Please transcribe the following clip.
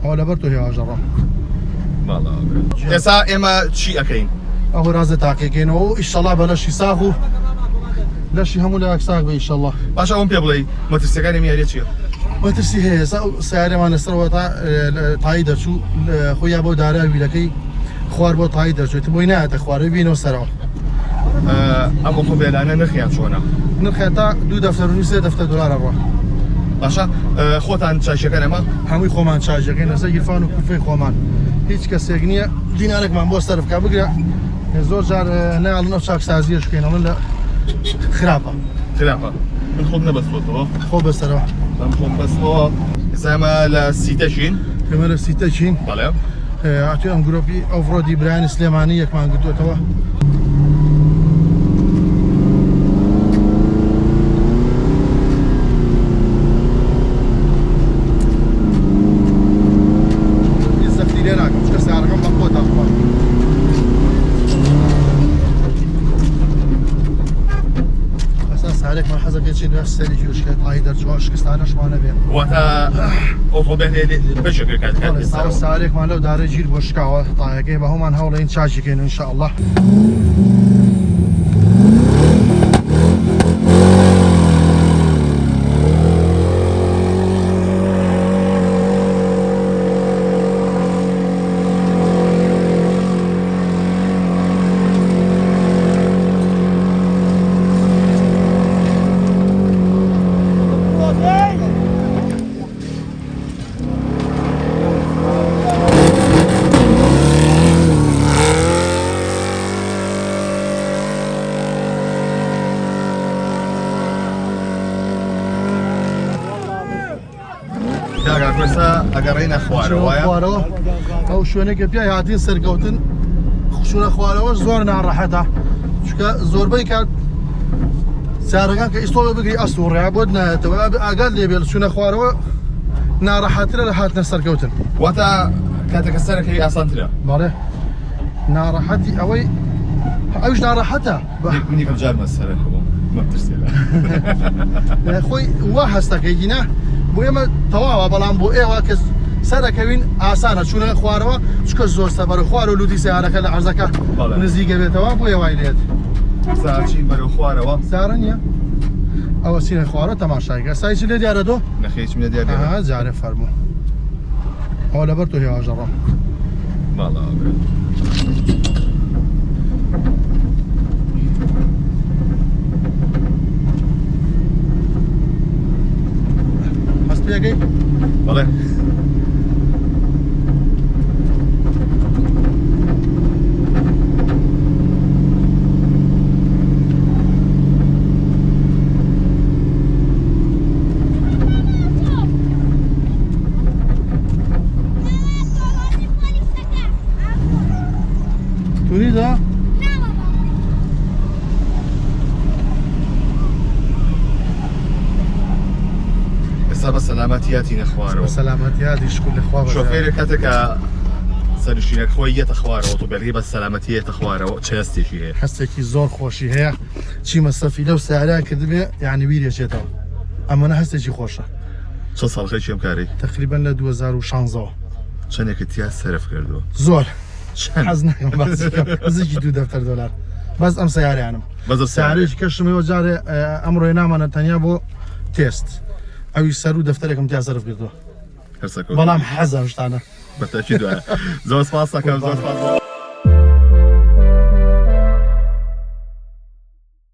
ئەو لەبەر تۆ هێواژەڕۆ ئێستا ئێمە چی ئەەکەین؟ ئەو رازە تاقیەکەینەوە و ئیشەڵا بە لەشی ساغ و لەشی هەموو لە ساغ بە ئیشەڵا. باشە ئەوم پێ بڵێ مەترسیەکانی میارێ چییە؟ مەترسی هەیە سیارێمان لەسەرەوە تایی دەچوو خۆیان بۆ داراویلەکەی خوار بۆ تایی دەچێت بۆی نایەتە خوارەوە بینەوە سەرەوە. ئەم ئۆتۆمبیلانە نرخیان چۆنە؟ نرخیان تا 2 دەفتەر و 3 دەفتەر دلار ڕۆ. باشە خۆتان چاشەکە نەما؟ هەمووی خۆمان چاژەکەین لەسەر گیرفان و کوفەی خۆمان. هیچ کەسێک نییە دینارێکمان بۆ سەرفکە بگرە. زۆر جار ناڵن ئەو چاکسازیە شکێنەوە لە خراپە. خراپە. من خۆم نەبەستۆتەوە. خۆ بەسەرەوە. من خۆم بەستەوە. ئێستا ئێمە لە سیتەشین؟ ئێمە لە سیتەشین. بەڵێ. هاتووی ئەم گرۆپی ئۆفرۆدی برایانی سلێمانی یەکمان گرتووەتەوە. سارێکمان حەزەکە چین سەری هێوشکێت ئای دەرچوە شکستانەشمانە بێ. واتە ئۆتۆمبیل بەشێک کات سارێکمان لەو دارە گیر بۆ شکاوە تایەکەی بە هەمان هەوڵین چاچیکەین ئینشاءالله. ئەگەڕێنە خوارەوە ئەو شوێنێکە پیای هاتین سەرکەوتن شوونە خوارەوەش زۆر ناڕەحەتە چونکە زۆربەی کات سیارەکان کە ئیستۆڵە بگری ئەسوڕیا بۆت نایەتەوە ئاگات لێبێت چوونە خوارەوە ناڕەحەترە لە هاتنە سەرکەوتن. واتە کاتێکە سەرەکەی ئاسانترە؟ بەڵێ ناڕەحەتی ئەوش ناڕەحەتە منی جارمە سەرەکە بۆ مەترسێ خۆی وا هەستەکەیگینە بۆ ئێمە تەواوە بەڵام بۆ ئێوە کە سەرەکەوین ئاسانە چوونە خوارەوە چکە زۆر سەبەر خوار و لوتی سیارەکە لە عەرزەکە نزیکە بێتەوە بۆ ئێوای لێت. چین بەرەو خوارەوە سارە نییە ئەوە چینە خوارە تەماشایکە سایچ لێ دیارە دۆ نەخێچ لێ دیارە جارێ فەرموو ئەو لەبەر تۆ هێواژەڕۆ باڵا هەست پێەکەی؟ بەڵێ تريدها؟ ئێستا بە سەلامەتیاتی نەخوارەوە سەلامەتیاتی شکر لە خوا شۆفێرێک کاتێکە سەرنشینەکە خۆی یەتە خوارەوە ئۆتۆمبیلەکەی بە سەلامەتی یەتە خوارەوە چ هەستێکی هەیە؟ هەستێکی زۆر خۆشی هەیە چیمە سەفی لەو سیارەیان کردبێ یعنی بیرێکێتەوە ئەمەنە هەستێکی خۆشە. چە ساڵخەی چێم کاری؟ تقریبا لە 2016 چەندێکە تیا سەرف کردووە؟ زۆر حەز ناکەم نزیکی 2 دەفتەر دلار بەس ئەم سیارەیانم سیارێکی کەشمەوە جارێ ئەمڕۆی نامانە تەنیا بۆ تێست ئەوی سەر و دەفتەرێکم تیا سەرف کردووە بەڵام حەزە شتانە بەتەکی دوایە زۆر سپاس دەکەم زۆر سپاس.